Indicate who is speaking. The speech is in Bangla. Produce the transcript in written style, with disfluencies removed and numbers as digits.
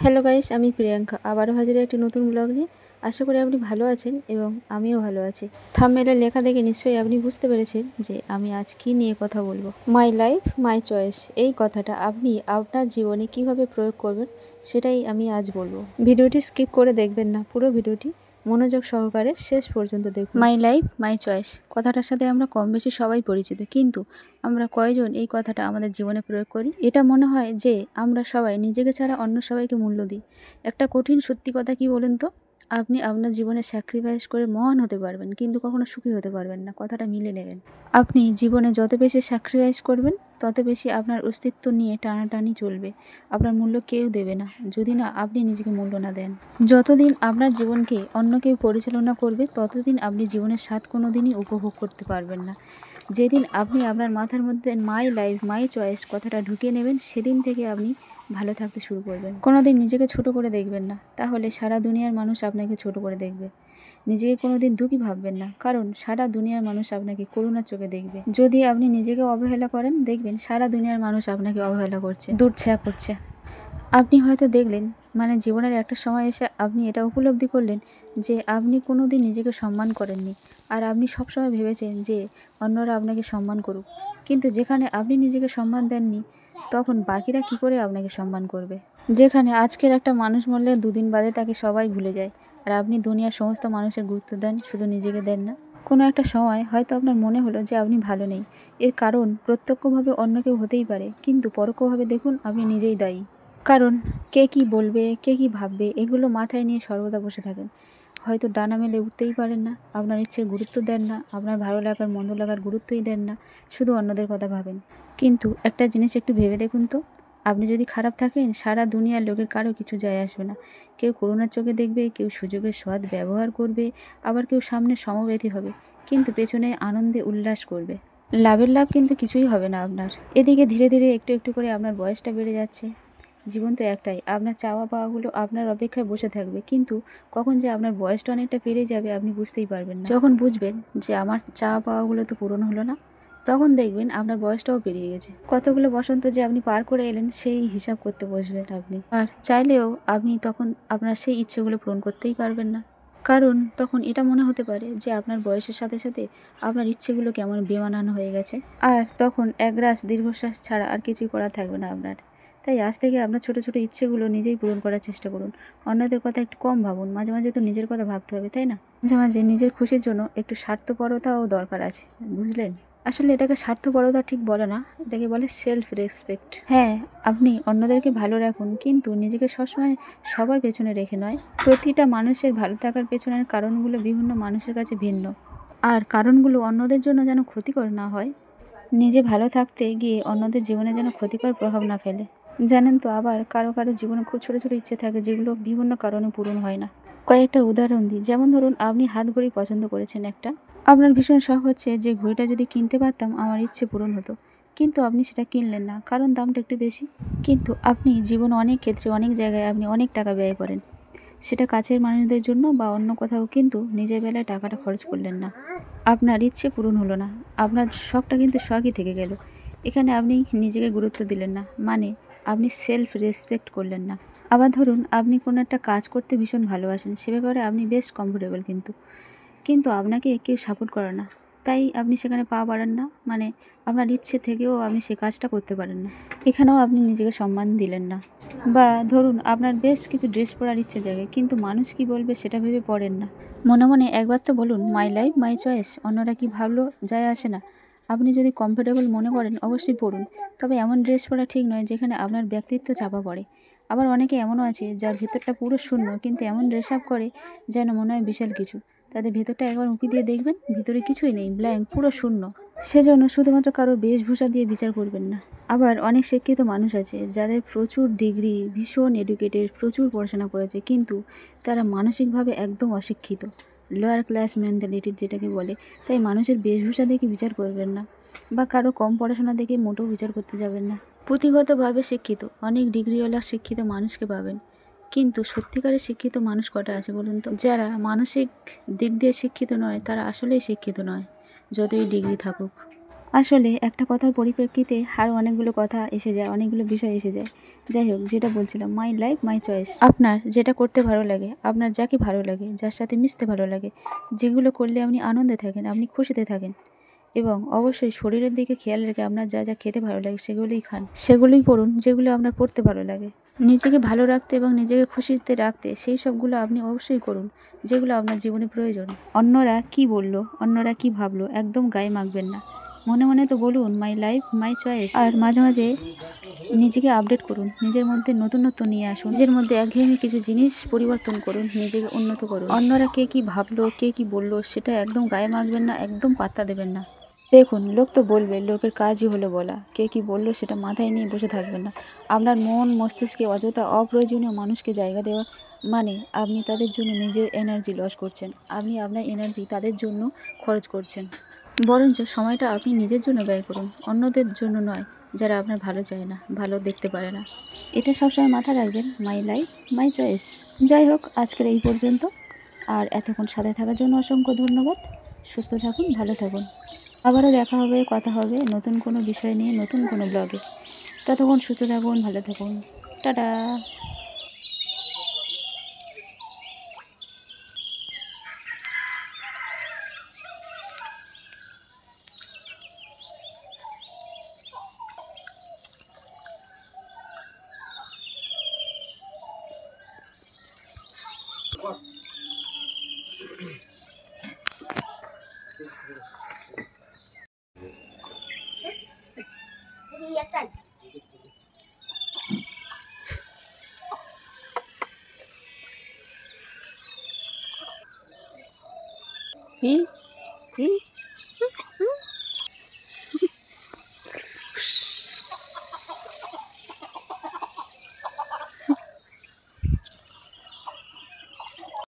Speaker 1: হ্যালো গাইস, আমি প্রিয়াঙ্কা আবারও হাজির একটি নতুন ব্লগ নিয়ে। আশা করি আপনি ভালো আছেন এবং আমিও ভালো আছি। থাম্বনেলের লেখা দেখে নিশ্চয়ই আপনি বুঝতে পেরেছেন যে আমি আজ কী নিয়ে কথা বলবো। মাই লাইফ মাই চয়েস, এই কথাটা আপনি আপনার জীবনে কিভাবে প্রয়োগ করবেন সেটাই আমি আজ বলবো। ভিডিওটি স্কিপ করে দেখবেন না, পুরো ভিডিওটি মনোযোগ সহকারে শেষ পর্যন্ত দেখুন। মাই লাইফ মাই চয়েস কথাটার সাথে আমরা কম বেশি সবাই পরিচিত, কিন্তু আমরা কয়জন এই কথাটা আমাদের জীবনে প্রয়োগ করি? এটা মনে হয় যে আমরা সবাই নিজেকে ছাড়া অন্য সবাইকে মূল্য দিই। একটা কঠিন সত্যি কথা কি বলেন তো, আপনি আপনার জীবনে স্যাক্রিফাইস করে মহান হতে পারবেন, কিন্তু কখনো সুখী হতে পারবেন না। কথাটা মিলে নেবেন। আপনি জীবনে যত বেশি স্যাক্রিফাইস করবেন তত বেশি আপনার অস্তিত্ব নিয়ে টানাটানি চলবে। আপনার মূল্য কেউ দেবে না যদি না আপনি নিজেকে মূল্য না দেন। যতদিন আপনার জীবনকে অন্য কেউ পরিচালনা করবে ততদিন আপনি জীবনের স্বাদ কোনো দিনই উপভোগ করতে পারবেন না। যেদিন আপনি আপনার মাথার মধ্যে মাই লাইফ মাই চয়েস কথাটা ঢুকিয়ে নেবেন, সেদিন থেকে আপনি ভালো থাকতে শুরু করবেন। কোনোদিন নিজেকে ছোট করে দেখবেন না, তাহলে সারা দুনিয়ার মানুষ আপনাকে ছোট করে দেখবে। নিজেকে কোনোদিন দুঃখী ভাববেন না, কারণ সারা দুনিয়ার মানুষ আপনাকে করুণার চোখে দেখবে। যদি আপনি নিজেকে অবহেলা করেন, দেখবেন সারা দুনিয়ার মানুষ আপনাকে অবহেলা করছে, দূরছায়া করছে। আপনি হয়তো দেখলেন, মানে জীবনের একটা সময় এসে আপনি এটা উপলব্ধি করলেন যে আপনি কোনো দিন নিজেকে সম্মান করেননি, আর আপনি সবসময় ভেবেছেন যে অন্যরা আপনাকে সম্মান করুক। কিন্তু যেখানে আপনি নিজেকে সম্মান দেননি, তখন বাকিরা কি করে আপনাকে সম্মান করবে? যেখানে আজকের একটা মানুষ মরলে দুদিন বাদে তাকে সবাই ভুলে যায়, আর আপনি দুনিয়ার সমস্ত মানুষের গুরুত্ব দেন, শুধু নিজেকে দেন না। কোনো একটা সময় হয়তো আপনার মনে হলো যে আপনি ভালো নেই। এর কারণ প্রত্যক্ষভাবে অন্য কেউ হতেই পারে, কিন্তু পরোক্ষভাবে দেখুন আপনি নিজেই দায়ী। কারণ কে কি বলবে, কে কি ভাববে, এগুলো মাথায় নিয়ে সর্বদা বসে থাকেন। হয়তো ডানা মেলে উঠতেই পারেন না, আপনার ইচ্ছের গুরুত্ব দেন না, আপনার ভালো লাগার মন্দ লাগার গুরুত্বই দেন না, শুধু অন্যদের কথা ভাবেন। কিন্তু একটা জিনিস একটু ভেবে দেখুন তো, আপনি যদি খারাপ থাকেন, সারা দুনিয়ার লোকের কারো কিছু যায় আসবে না। কেউ করুণার চোখে দেখবে, কেউ সুযোগের সৎ ব্যবহার করবে, আবার কেউ সামনে সমব্যথী হবে, কিন্তু পেছনে আনন্দে উল্লাস করবে। লাভের লাভ কিন্তু কিছুই হবে না আপনার। এদিকে ধীরে ধীরে একটু একটু করে আপনার বয়সটা বেড়ে যাচ্ছে। জীবন তো একটাই, আপনার চাওয়া পাওয়াগুলো আপনার অপেক্ষায় বসে থাকবে, কিন্তু কখন যে আপনার বয়সটা অনেকটা পেরিয়ে যাবে আপনি বুঝতেই পারবেন না। যখন বুঝবেন যে আমার চাওয়া পাওয়াগুলো তো পূরণ হলো না, তখন দেখবেন আপনার বয়সটাও পেরিয়ে গেছে। কতগুলো বসন্ত যে আপনি পার করে এলেন সেই হিসাব করতে বসবেন আপনি, আর চাইলেও আপনি তখন আপনার সেই ইচ্ছেগুলো পূরণ করতেই পারবেন না। কারণ তখন এটা মনে হতে পারে যে আপনার বয়সের সাথে সাথে আপনার ইচ্ছেগুলো কেমন বেমানান হয়ে গেছে, আর তখন একরাশ দীর্ঘশ্বাস ছাড়া আর কিছুই করা থাকবে না আপনার। তাই আজ থেকে আপনার ছোট ছোট ইচ্ছেগুলো নিজেই পূরণ করার চেষ্টা করুন। অন্যদের কথা একটু কম ভাবুন, মাঝে মাঝে তো নিজের কথা ভাবতে হবে, তাই না? মাঝে মাঝে নিজের খুশির জন্য একটু স্বার্থপরতাও দরকার আছে, বুঝলেন? আসলে এটাকে স্বার্থপরতা ঠিক বলে না, এটাকে বলে সেলফ রেসপেক্ট। হ্যাঁ, আপনি অন্যদেরকে ভালো রাখুন, কিন্তু নিজেকে সবসময় সবার পেছনে রেখে নয়। প্রতিটা মানুষের ভালো থাকার পেছনের কারণগুলো বিভিন্ন মানুষের কাছে ভিন্ন, আর কারণগুলো অন্যদের জন্য যেন ক্ষতিকর না হয়। নিজে ভালো থাকতে গিয়ে অন্যদের জীবনে যেন ক্ষতিকর প্রভাব না ফেলে। জানেন তো, আবার কারো কারো জীবনে খুব ছোট ছোট ইচ্ছে থাকে যেগুলো বিভিন্ন কারণে পূরণ হয় না। কয়েকটা উদাহরণ দিই, যেমন ধরুন আপনি হাত ঘড়ি পছন্দ করেছেন একটা, আপনার ভীষণ শখ হচ্ছে যে ঘড়িটা যদি কিনতে পারতাম আমার ইচ্ছে পূরণ হতো, কিন্তু আপনি সেটা কিনলেন না কারণ দামটা একটু বেশি। কিন্তু আপনি জীবনে অনেক ক্ষেত্রে অনেক জায়গায় আপনি অনেক টাকা ব্যয় করেন, সেটা কাছের মানুষদের জন্য বা অন্য কোথাও, কিন্তু নিজের বেলায় টাকাটা খরচ করলেন না। আপনার ইচ্ছে পূরণ হলো না, আপনার শখটা কিন্তু শখই থেকে গেল। এখানে আপনি নিজেকে গুরুত্ব দিলেন না, মানে আপনি সেলফ রেসপেক্ট করলেন না। আবার ধরুন আপনি কোনো একটা কাজ করতে ভীষণ ভালোবাসেন, সে ব্যাপারে আপনি বেশ কমফোর্টেবল, কিন্তু কিন্তু আপনাকে কেউ সাপোর্ট করে না, তাই আপনি সেখানে পা বাড়ান না, মানে আপনার ইচ্ছে থেকেও আপনি সে কাজটা করতে পারেন না। এখানেও আপনি নিজেকে সম্মান দিলেন না। বা ধরুন আপনার বেশ কিছু ড্রেস পরার ইচ্ছে জাগে, কিন্তু মানুষ কি বলবে সেটা ভেবে পড়েন না। মনে মনে একবার তো বলুন মাই লাইফ মাই চয়েস, অন্যরা কি ভাবলো যায় আসে না। আপনি যদি কমফোর্টেবল মনে করেন অবশ্যই পড়ুন, তবে এমন ড্রেস পরা ঠিক নয় যেখানে আপনার ব্যক্তিত্ব চাপা পড়ে। আবার অনেকে এমনও আছে যার ভেতরটা পুরো শূন্য, কিন্তু এমন ড্রেস আপ করে যেন মনে হয় বিশাল কিছু। তাদের ভেতরটা একবার উঁকি দিয়ে দেখবেন, ভিতরে কিছুই নেই, ব্ল্যাঙ্ক, পুরো শূন্য। সেজন্য শুধুমাত্র কারোর বেশভূষা দিয়ে বিচার করবেন না। আবার অনেক শিক্ষিত মানুষ আছে যাদের প্রচুর ডিগ্রি, ভীষণ এডুকেটেড, প্রচুর পড়াশোনা করেছে, কিন্তু তারা মানসিকভাবে একদম অশিক্ষিত, লোয়ার ক্লাস মেন্টালিটির যেটাকে বলে। তাই মানুষের বেশভূষা দেখে বিচার করবেন না, বা কারো কম পড়াশোনা দেখে মোটেও বিচার করতে যাবেন না। পুঁথিগতভাবে শিক্ষিত অনেক ডিগ্রিওয়ালা শিক্ষিত মানুষকে পাবেন, কিন্তু সত্যিকারের শিক্ষিত মানুষ কটা আছে বলুন তো? যারা মানসিক দিক দিয়ে শিক্ষিত নয় তারা আসলেই শিক্ষিত নয়, যতই ডিগ্রি থাকুক। আসলে একটা কথার পরিপ্রেক্ষিতে আরও অনেকগুলো কথা এসে যায়, অনেকগুলো বিষয় এসে যায়। যাই হোক, যেটা বলছিলাম, মাই লাইফ মাই চয়েস। আপনার যেটা করতে ভালো লাগে, আপনার যাকে ভালো লাগে, যার সাথে মিশতে ভালো লাগে, যেগুলো করলে আপনি আনন্দে থাকেন, আপনি খুশিতে থাকেন, এবং অবশ্যই শরীরের দিকে খেয়াল রেখে আপনার যা যা খেতে ভালো লাগে সেগুলোই খান, সেগুলোই পড়ুন যেগুলো আপনার পড়তে ভালো লাগে। নিজেকে ভালো রাখতে এবং নিজেকে খুশিতে রাখতে সেই সবগুলো আপনি অবশ্যই করুন যেগুলো আপনার জীবনে প্রয়োজন। অন্যরা কি বলল, অন্যরা কি ভাবলো, একদম গায়ে মাখবেন না। মনে মনে তো বলুন মাই লাইফ মাই চয়েস। আর মাঝে মাঝে নিজেকে আপডেট করুন, নিজের মধ্যে নতুনত্ব নিয়ে আসুন, নিজের মধ্যে একঘেয়েমি কিছু জিনিস পরিবর্তন করুন, নিজেকে উন্নত করুন। অন্যরা কে কি ভাবলো, কে কি বললো, সেটা একদম গায়ে মাখবেন না, একদম পাত্তা দেবেন না। দেখুন, লোক তো বলবে, লোকের কাজই হলো বলা, কে কি বললো সেটা মাথায় নিয়ে বসে থাকবেন না। আপনার মন মস্তিষ্কে অযথা অপ্রয়োজনীয় মানুষকে জায়গা দেওয়া মানে আপনি তাদের জন্য নিজের এনার্জি লস করছেন, আপনি আপনার এনার্জি তাদের জন্য খরচ করছেন। বরঞ্চ সময়টা আপনি নিজের জন্য ব্যয় করুন, অন্যদের জন্য নয়, যারা আপনার ভালো চায় না, ভালো দেখতে পারে না। এটা সবসময় মাথায় রাখবেন, মাই লাইফ মাই চয়েস। যাই হোক, আজকের এই পর্যন্ত। আর এতক্ষণ সাথে থাকার জন্য অসংখ্য ধন্যবাদ। সুস্থ থাকুন, ভালো থাকুন। আবারও দেখা হবে, কথা হবে নতুন কোনো বিষয় নিয়ে, নতুন কোনো ব্লগে। ততক্ষণ সুস্থ থাকুন, ভালো থাকুন। টাটা। কি কি